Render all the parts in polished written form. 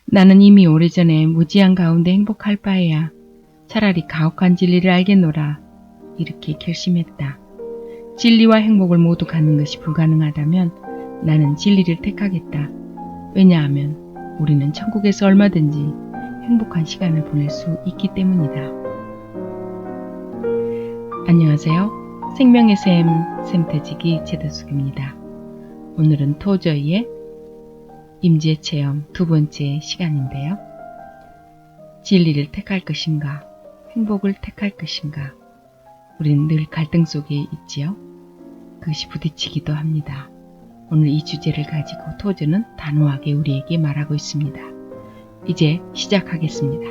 나는 이미 오래전에 무지한 가운데 행복할 바에야 차라리 가혹한 진리를 알겠노라 이렇게 결심했다. 진리와 행복을 모두 갖는 것이 불가능하다면 나는 진리를 택하겠다. 왜냐하면 우리는 천국에서 얼마든지 행복한 시간을 보낼 수 있기 때문이다. 안녕하세요. 생명의 샘 샘터지기 최도숙입니다. 오늘은 토저이의 임재 체험 두 번째 시간인데요. 진리를 택할 것인가, 행복을 택할 것인가, 우리는 늘 갈등 속에 있지요. 그것이 부딪히기도 합니다. 오늘 이 주제를 가지고 토저는 단호하게 우리에게 말하고 있습니다. 이제 시작하겠습니다.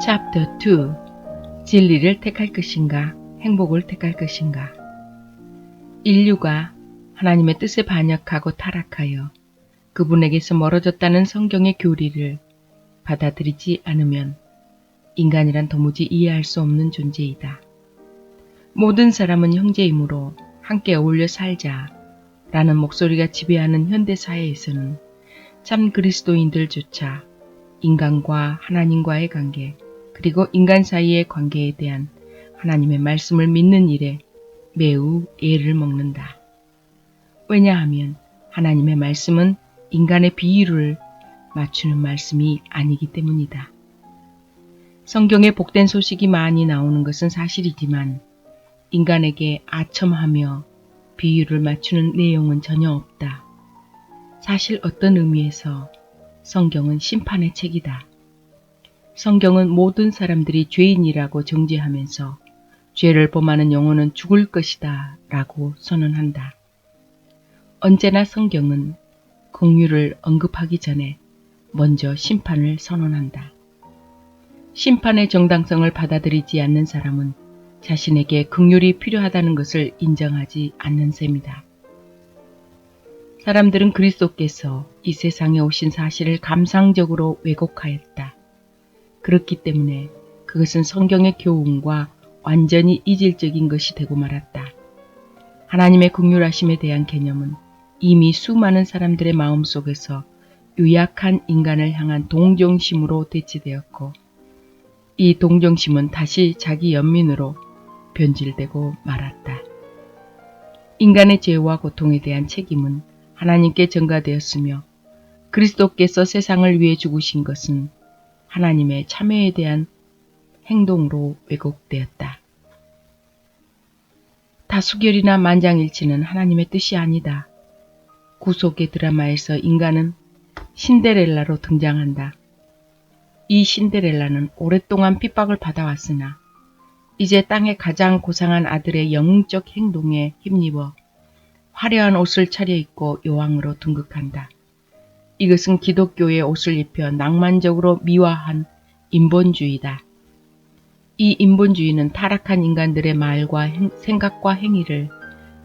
Chapter 2. 진리를 택할 것인가, 행복을 택할 것인가. 인류가 하나님의 뜻에 반역하고 타락하여 그분에게서 멀어졌다는 성경의 교리를 받아들이지 않으면 인간이란 도무지 이해할 수 없는 존재이다. 모든 사람은 형제이므로 함께 어울려 살자 라는 목소리가 지배하는 현대사회에서는 참 그리스도인들조차 인간과 하나님과의 관계 그리고 인간 사이의 관계에 대한 하나님의 말씀을 믿는 일에 매우 애를 먹는다. 왜냐하면 하나님의 말씀은 인간의 비위를 맞추는 말씀이 아니기 때문이다. 성경에 복된 소식이 많이 나오는 것은 사실이지만 인간에게 아첨하며 비유를 맞추는 내용은 전혀 없다. 사실 어떤 의미에서 성경은 심판의 책이다. 성경은 모든 사람들이 죄인이라고 정죄하면서 죄를 범하는 영혼은 죽을 것이다 라고 선언한다. 언제나 성경은 긍휼을 언급하기 전에 먼저 심판을 선언한다. 심판의 정당성을 받아들이지 않는 사람은 자신에게 긍휼이 필요하다는 것을 인정하지 않는 셈이다. 사람들은 그리스도께서 이 세상에 오신 사실을 감상적으로 왜곡하였다. 그렇기 때문에 그것은 성경의 교훈과 완전히 이질적인 것이 되고 말았다. 하나님의 긍휼하심에 대한 개념은 이미 수많은 사람들의 마음속에서 유약한 인간을 향한 동정심으로 대치되었고 이 동정심은 다시 자기 연민으로 변질되고 말았다. 인간의 죄와 고통에 대한 책임은 하나님께 전가되었으며 그리스도께서 세상을 위해 죽으신 것은 하나님의 참회에 대한 행동으로 왜곡되었다. 다수결이나 만장일치는 하나님의 뜻이 아니다. 구속의 드라마에서 인간은 신데렐라로 등장한다. 이 신데렐라는 오랫동안 핍박을 받아왔으나 이제 땅의 가장 고상한 아들의 영웅적 행동에 힘입어 화려한 옷을 차려입고 여왕으로 등극한다. 이것은 기독교의 옷을 입혀 낭만적으로 미화한 인본주의다. 이 인본주의는 타락한 인간들의 말과 생각과 행위를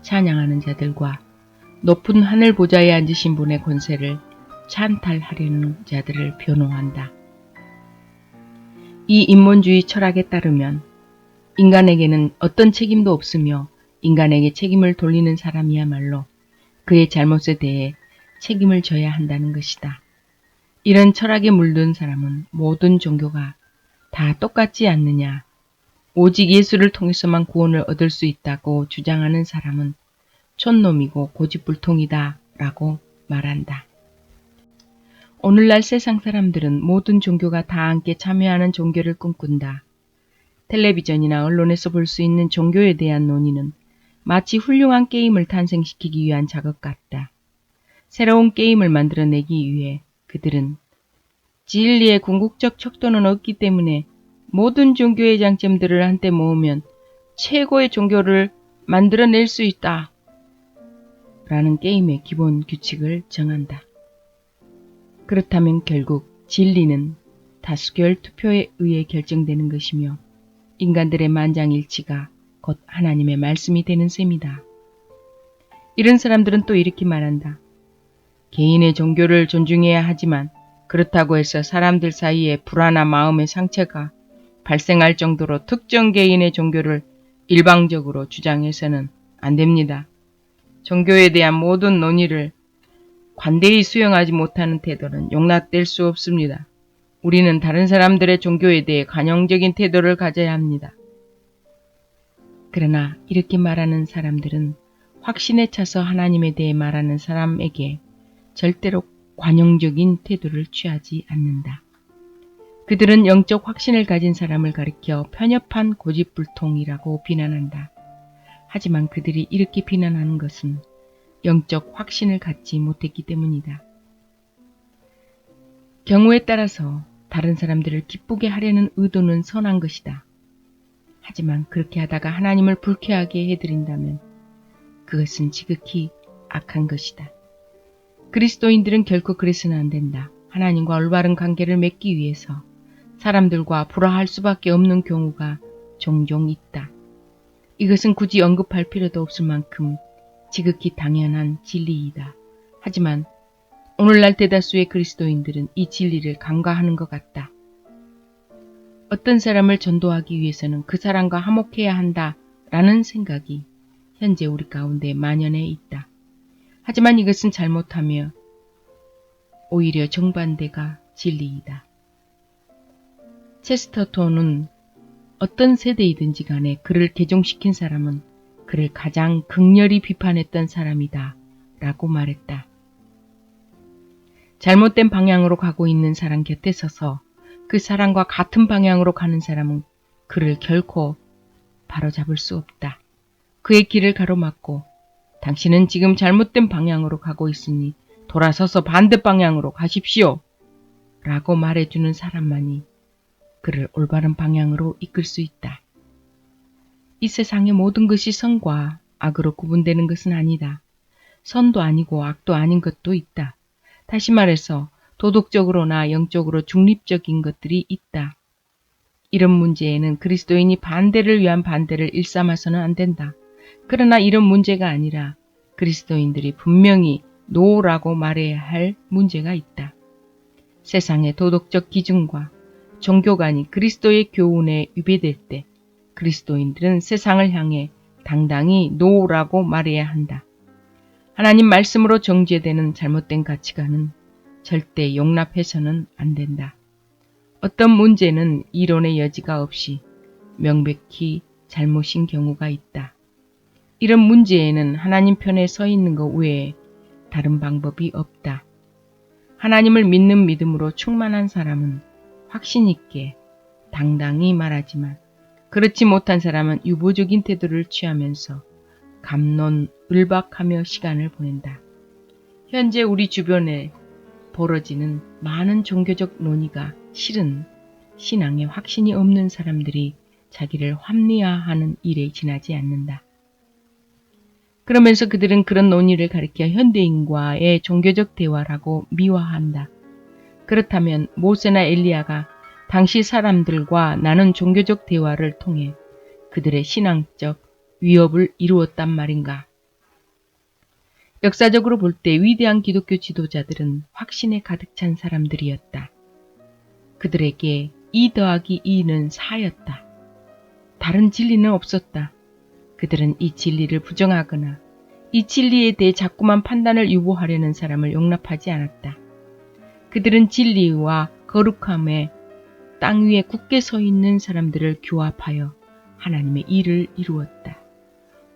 찬양하는 자들과 높은 하늘 보좌에 앉으신 분의 권세를 찬탈하려는 자들을 변호한다. 이 인본주의 철학에 따르면 인간에게는 어떤 책임도 없으며 인간에게 책임을 돌리는 사람이야말로 그의 잘못에 대해 책임을 져야 한다는 것이다. 이런 철학에 물든 사람은 모든 종교가 다 똑같지 않느냐, 오직 예수를 통해서만 구원을 얻을 수 있다고 주장하는 사람은 촌놈이고 고집불통이다 라고 말한다. 오늘날 세상 사람들은 모든 종교가 다 함께 참여하는 종교를 꿈꾼다. 텔레비전이나 언론에서 볼 수 있는 종교에 대한 논의는 마치 훌륭한 게임을 탄생시키기 위한 작업 같다. 새로운 게임을 만들어내기 위해 그들은 진리의 궁극적 척도는 없기 때문에 모든 종교의 장점들을 한때 모으면 최고의 종교를 만들어낼 수 있다. 라는 게임의 기본 규칙을 정한다. 그렇다면 결국 진리는 다수결 투표에 의해 결정되는 것이며 인간들의 만장일치가 곧 하나님의 말씀이 되는 셈이다. 이런 사람들은 또 이렇게 말한다. 개인의 종교를 존중해야 하지만 그렇다고 해서 사람들 사이에 불안한 마음의 상처가 발생할 정도로 특정 개인의 종교를 일방적으로 주장해서는 안 됩니다. 종교에 대한 모든 논의를 관대히 수용하지 못하는 태도는 용납될 수 없습니다. 우리는 다른 사람들의 종교에 대해 관용적인 태도를 가져야 합니다. 그러나 이렇게 말하는 사람들은 확신에 차서 하나님에 대해 말하는 사람에게 절대로 관용적인 태도를 취하지 않는다. 그들은 영적 확신을 가진 사람을 가리켜 편협한 고집불통이라고 비난한다. 하지만 그들이 이렇게 비난하는 것은 영적 확신을 갖지 못했기 때문이다. 경우에 따라서 다른 사람들을 기쁘게 하려는 의도는 선한 것이다. 하지만 그렇게 하다가 하나님을 불쾌하게 해드린다면 그것은 지극히 악한 것이다. 그리스도인들은 결코 그래서는 안 된다. 하나님과 올바른 관계를 맺기 위해서 사람들과 불화할 수밖에 없는 경우가 종종 있다. 이것은 굳이 언급할 필요도 없을 만큼 지극히 당연한 진리이다. 하지만 오늘날 대다수의 그리스도인들은 이 진리를 간과하는 것 같다. 어떤 사람을 전도하기 위해서는 그 사람과 화목해야 한다라는 생각이 현재 우리 가운데 만연해 있다. 하지만 이것은 잘못하며 오히려 정반대가 진리이다. 체스터톤은 어떤 세대이든지 간에 그를 개종시킨 사람은 그를 가장 극렬히 비판했던 사람이다 라고 말했다. 잘못된 방향으로 가고 있는 사람 곁에 서서 그 사람과 같은 방향으로 가는 사람은 그를 결코 바로잡을 수 없다. 그의 길을 가로막고 당신은 지금 잘못된 방향으로 가고 있으니 돌아서서 반대 방향으로 가십시오 라고 말해주는 사람만이 그를 올바른 방향으로 이끌 수 있다. 이 세상의 모든 것이 선과 악으로 구분되는 것은 아니다. 선도 아니고 악도 아닌 것도 있다. 다시 말해서 도덕적으로나 영적으로 중립적인 것들이 있다. 이런 문제에는 그리스도인이 반대를 위한 반대를 일삼아서는 안 된다. 그러나 이런 문제가 아니라 그리스도인들이 분명히 노라고 말해야 할 문제가 있다. 세상의 도덕적 기준과 종교관이 그리스도의 교훈에 위배될 때 그리스도인들은 세상을 향해 당당히 노라고 말해야 한다. 하나님 말씀으로 정죄되는 잘못된 가치관은 절대 용납해서는 안 된다. 어떤 문제는 이론의 여지가 없이 명백히 잘못인 경우가 있다. 이런 문제에는 하나님 편에 서 있는 것 외에 다른 방법이 없다. 하나님을 믿는 믿음으로 충만한 사람은 확신 있게 당당히 말하지만 그렇지 못한 사람은 유보적인 태도를 취하면서 갑론을박하며 시간을 보낸다. 현재 우리 주변에 벌어지는 많은 종교적 논의가 실은 신앙에 확신이 없는 사람들이 자기를 합리화하는 일에 지나지 않는다. 그러면서 그들은 그런 논의를 가리켜 현대인과의 종교적 대화라고 미화한다. 그렇다면 모세나 엘리야가 당시 사람들과 나눈 종교적 대화를 통해 그들의 신앙적 위협을 이루었단 말인가? 역사적으로 볼 때 위대한 기독교 지도자들은 확신에 가득 찬 사람들이었다. 그들에게 2 더하기 2는 4였다. 다른 진리는 없었다. 그들은 이 진리를 부정하거나 이 진리에 대해 자꾸만 판단을 유보하려는 사람을 용납하지 않았다. 그들은 진리와 거룩함에 땅 위에 굳게 서 있는 사람들을 규합하여 하나님의 일을 이루었다.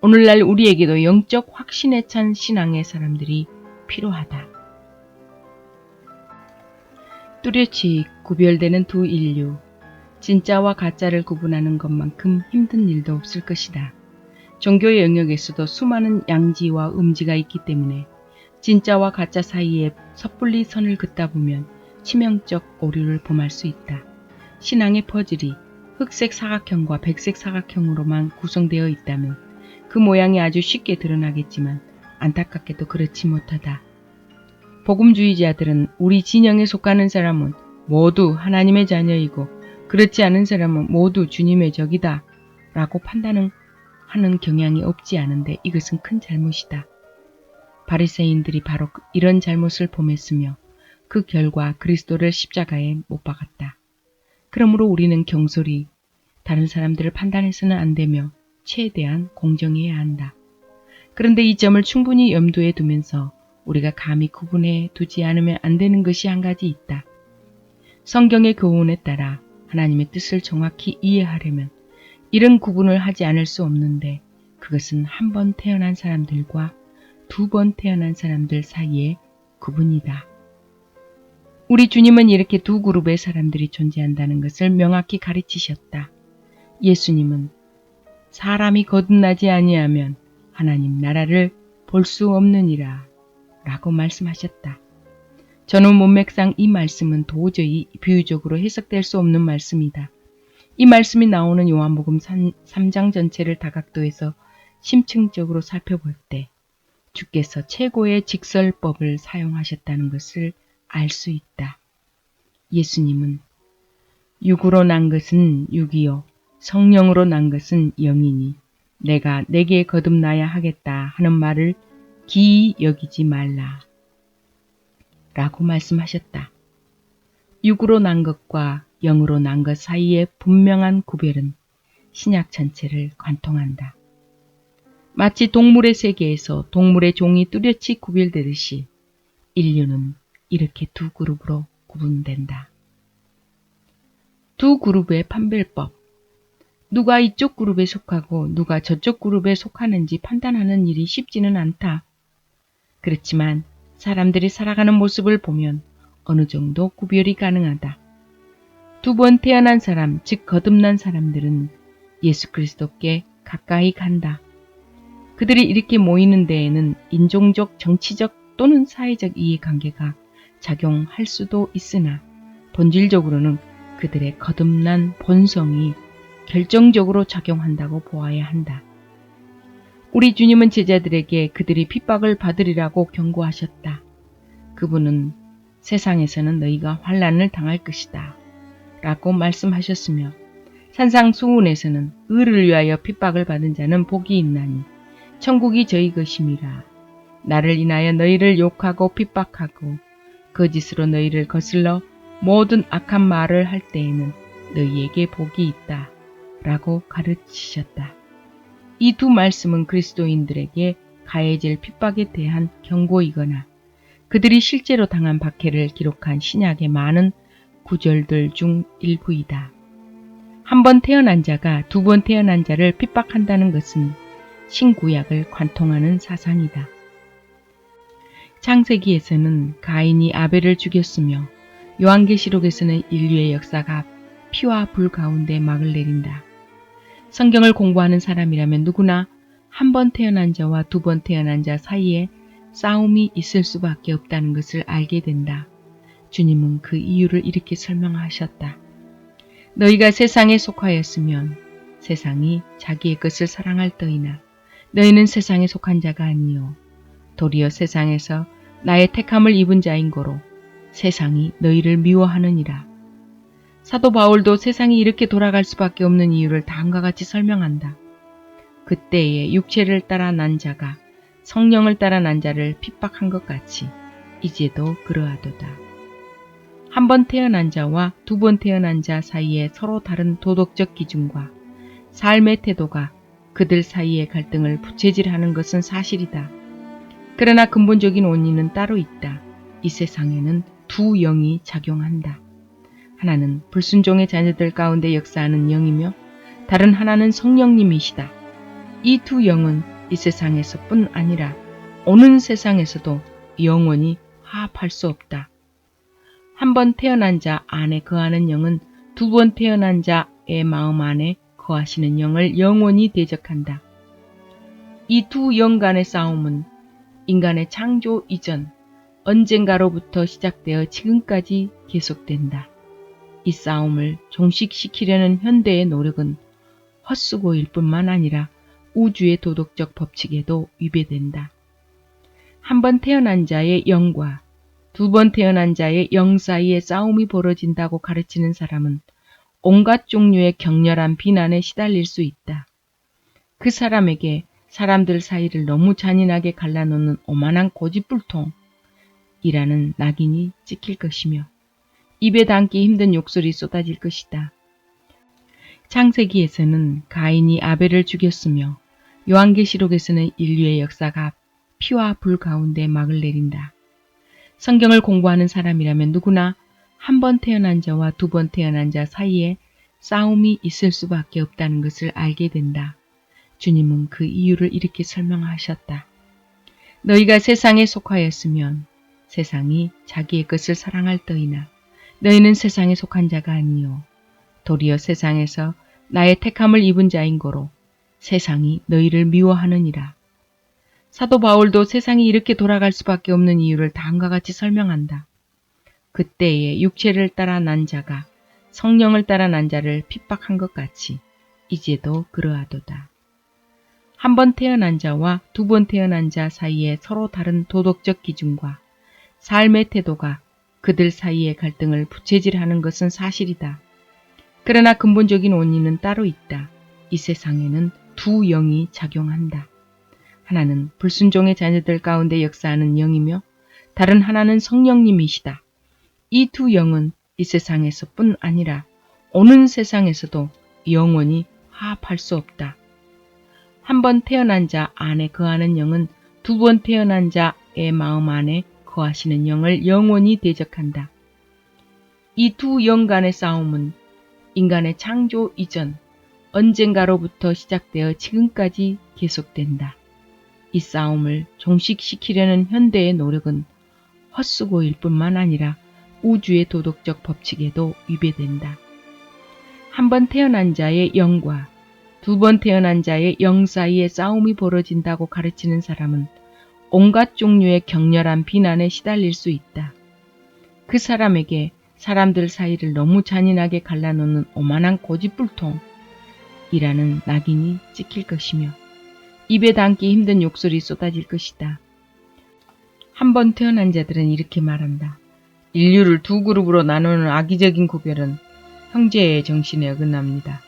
오늘날 우리에게도 영적 확신에 찬 신앙의 사람들이 필요하다. 뚜렷이 구별되는 두 인류, 진짜와 가짜를 구분하는 것만큼 힘든 일도 없을 것이다. 종교의 영역에서도 수많은 양지와 음지가 있기 때문에 진짜와 가짜 사이에 섣불리 선을 긋다 보면 치명적 오류를 범할 수 있다. 신앙의 퍼즐이 흑색 사각형과 백색 사각형으로만 구성되어 있다면 그 모양이 아주 쉽게 드러나겠지만 안타깝게도 그렇지 못하다. 복음주의자들은 우리 진영에 속하는 사람은 모두 하나님의 자녀이고 그렇지 않은 사람은 모두 주님의 적이다 라고 판단하는 경향이 없지 않은데 이것은 큰 잘못이다. 바리새인들이 바로 이런 잘못을 범했으며 그 결과 그리스도를 십자가에 못 박았다. 그러므로 우리는 경솔히 다른 사람들을 판단해서는 안 되며 최대한 공정해야 한다. 그런데 이 점을 충분히 염두에 두면서 우리가 감히 구분해 두지 않으면 안 되는 것이 한 가지 있다. 성경의 교훈에 따라 하나님의 뜻을 정확히 이해하려면 이런 구분을 하지 않을 수 없는데 그것은 한 번 태어난 사람들과 두 번 태어난 사람들 사이의 구분이다. 우리 주님은 이렇게 두 그룹의 사람들이 존재한다는 것을 명확히 가르치셨다. 예수님은 사람이 거듭나지 아니하면 하나님 나라를 볼 수 없느니라 라고 말씀하셨다. 저는 문맥상 이 말씀은 도저히 비유적으로 해석될 수 없는 말씀이다. 이 말씀이 나오는 요한복음 3장 전체를 다각도에서 심층적으로 살펴볼 때 주께서 최고의 직설법을 사용하셨다는 것을 알 수 있다. 예수님은 육으로 난 것은 육이요 성령으로 난 것은 영이니 내가 내게 거듭나야 하겠다 하는 말을 기이 여기지 말라 라고 말씀하셨다. 육으로 난 것과 영으로 난 것 사이의 분명한 구별은 신약 전체를 관통한다. 마치 동물의 세계에서 동물의 종이 뚜렷이 구별되듯이 인류는 이렇게 두 그룹으로 구분된다. 두 그룹의 판별법. 누가 이쪽 그룹에 속하고 누가 저쪽 그룹에 속하는지 판단하는 일이 쉽지는 않다. 그렇지만 사람들이 살아가는 모습을 보면 어느 정도 구별이 가능하다. 두 번 태어난 사람, 즉 거듭난 사람들은 예수 그리스도께 가까이 간다. 그들이 이렇게 모이는 데에는 인종적, 정치적 또는 사회적 이해관계가 작용할 수도 있으나 본질적으로는 그들의 거듭난 본성이 결정적으로 작용한다고 보아야 한다. 우리 주님은 제자들에게 그들이 핍박을 받으리라고 경고하셨다. 그분은 세상에서는 너희가 환난을 당할 것이다 라고 말씀하셨으며 산상수훈에서는 의를 위하여 핍박을 받은 자는 복이 있나니 천국이 저희 것임이라. 나를 인하여 너희를 욕하고 핍박하고 거짓으로 너희를 거슬러 모든 악한 말을 할 때에는 너희에게 복이 있다 라고 가르치셨다. 이 두 말씀은 그리스도인들에게 가해질 핍박에 대한 경고이거나 그들이 실제로 당한 박해를 기록한 신약의 많은 구절들 중 일부이다. 한 번 태어난 자가 두 번 태어난 자를 핍박한다는 것은 신구약을 관통하는 사상이다. 창세기에서는 가인이 아벨을 죽였으며 요한계시록에서는 인류의 역사가 피와 불 가운데 막을 내린다. 성경을 공부하는 사람이라면 누구나 한 번 태어난 자와 두 번 태어난 자 사이에 싸움이 있을 수밖에 없다는 것을 알게 된다. 주님은 그 이유를 이렇게 설명하셨다. 너희가 세상에 속하였으면 세상이 자기의 것을 사랑할 터이나 너희는 세상에 속한 자가 아니요 도리어 세상에서 나의 택함을 입은 자인 고로 세상이 너희를 미워하느니라. 사도 바울도 세상이 이렇게 돌아갈 수밖에 없는 이유를 다음과 같이 설명한다. 그때에 육체를 따라 난 자가 성령을 따라 난 자를 핍박한 것 같이 이제도 그러하도다. 한 번 태어난 자와 두 번 태어난 자 사이에 서로 다른 도덕적 기준과 삶의 태도가 그들 사이의 갈등을 부채질하는 것은 사실이다. 그러나 근본적인 원인은 따로 있다. 이 세상에는 두 영이 작용한다. 하나는 불순종의 자녀들 가운데 역사하는 영이며 다른 하나는 성령님이시다. 이 두 영은 이 세상에서뿐 아니라 오는 세상에서도 영원히 화합할 수 없다. 한 번 태어난 자 안에 거하는 영은 두 번 태어난 자의 마음 안에 거하시는 영을 영원히 대적한다. 이 두 영 간의 싸움은 인간의 창조 이전 언젠가로부터 시작되어 지금까지 계속된다. 이 싸움을 종식시키려는 현대의 노력은 헛수고일 뿐만 아니라 우주의 도덕적 법칙에도 위배된다. 한 번 태어난 자의 영과 두 번 태어난 자의 영 사이에 싸움이 벌어진다고 가르치는 사람은 온갖 종류의 격렬한 비난에 시달릴 수 있다. 그 사람에게 사람들 사이를 너무 잔인하게 갈라놓는 오만한 고집불통이라는 낙인이 찍힐 것이며 입에 담기 힘든 욕설이 쏟아질 것이다. 창세기에서는 가인이 아벨을 죽였으며 요한계시록에서는 인류의 역사가 피와 불 가운데 막을 내린다. 성경을 공부하는 사람이라면 누구나 한 번 태어난 자와 두 번 태어난 자 사이에 싸움이 있을 수밖에 없다는 것을 알게 된다. 주님은 그 이유를 이렇게 설명하셨다. 너희가 세상에 속하였으면 세상이 자기의 것을 사랑할 터이나 너희는 세상에 속한 자가 아니요 도리어 세상에서 나의 택함을 입은 자인 고로 세상이 너희를 미워하느니라. 사도 바울도 세상이 이렇게 돌아갈 수밖에 없는 이유를 다음과 같이 설명한다. 그때에 육체를 따라 난 자가 성령을 따라 난 자를 핍박한 것 같이 이제도 그러하도다. 한 번 태어난 자와 두 번 태어난 자 사이에 서로 다른 도덕적 기준과 삶의 태도가 그들 사이의 갈등을 부채질하는 것은 사실이다. 그러나 근본적인 원인은 따로 있다. 이 세상에는 두 영이 작용한다. 하나는 불순종의 자녀들 가운데 역사하는 영이며 다른 하나는 성령님이시다. 이 두 영은 이 세상에서뿐 아니라 오는 세상에서도 영원히 화합할 수 없다. 한 번 태어난 자 안에 거하는 영은 두 번 태어난 자의 마음 안에 거하시는 영을 영원히 대적한다. 이 두 영 간의 싸움은 인간의 창조 이전 언젠가로부터 시작되어 지금까지 계속된다. 이 싸움을 종식시키려는 현대의 노력은 헛수고일 뿐만 아니라 우주의 도덕적 법칙에도 위배된다. 한 번 태어난 자의 영과 두 번 태어난 자의 영 사이에 싸움이 벌어진다고 가르치는 사람은 온갖 종류의 격렬한 비난에 시달릴 수 있다. 그 사람에게 사람들 사이를 너무 잔인하게 갈라놓는 오만한 고집불통이라는 낙인이 찍힐 것이며 입에 담기 힘든 욕설이 쏟아질 것이다. 한 번 태어난 자들은 이렇게 말한다. 인류를 두 그룹으로 나누는 악의적인 구별은 형제의 정신에 어긋납니다.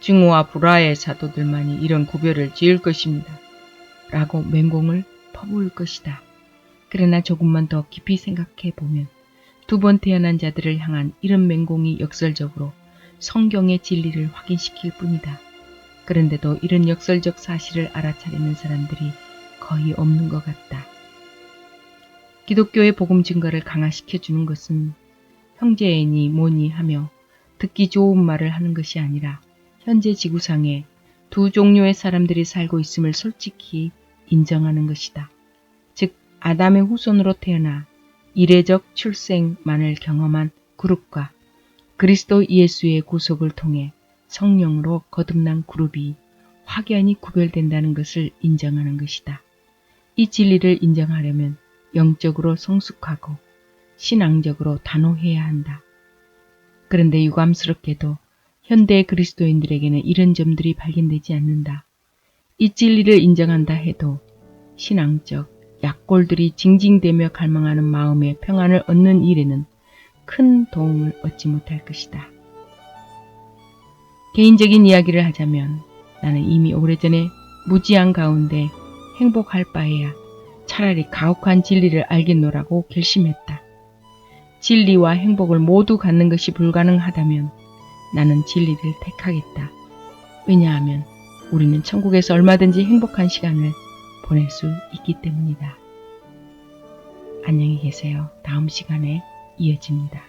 증오와 불화의 사도들만이 이런 구별을 지을 것입니다. 라고 맹공을 퍼부을 것이다. 그러나 조금만 더 깊이 생각해 보면 두 번 태어난 자들을 향한 이런 맹공이 역설적으로 성경의 진리를 확인시킬 뿐이다. 그런데도 이런 역설적 사실을 알아차리는 사람들이 거의 없는 것 같다. 기독교의 복음 증거를 강화시켜 주는 것은 형제애니 뭐니 하며 듣기 좋은 말을 하는 것이 아니라 현재 지구상에 두 종류의 사람들이 살고 있음을 솔직히 인정하는 것이다. 즉 아담의 후손으로 태어나 이례적 출생만을 경험한 그룹과 그리스도 예수의 구속을 통해 성령으로 거듭난 그룹이 확연히 구별된다는 것을 인정하는 것이다. 이 진리를 인정하려면 영적으로 성숙하고 신앙적으로 단호해야 한다. 그런데 유감스럽게도 현대 그리스도인들에게는 이런 점들이 발견되지 않는다. 이 진리를 인정한다 해도 신앙적 약골들이 징징대며 갈망하는 마음의 평안을 얻는 일에는 큰 도움을 얻지 못할 것이다. 개인적인 이야기를 하자면 나는 이미 오래전에 무지한 가운데 행복할 바에야 차라리 가혹한 진리를 알겠노라고 결심했다. 진리와 행복을 모두 갖는 것이 불가능하다면 나는 진리를 택하겠다. 왜냐하면 우리는 천국에서 얼마든지 행복한 시간을 보낼 수 있기 때문이다. 안녕히 계세요. 다음 시간에 이어집니다.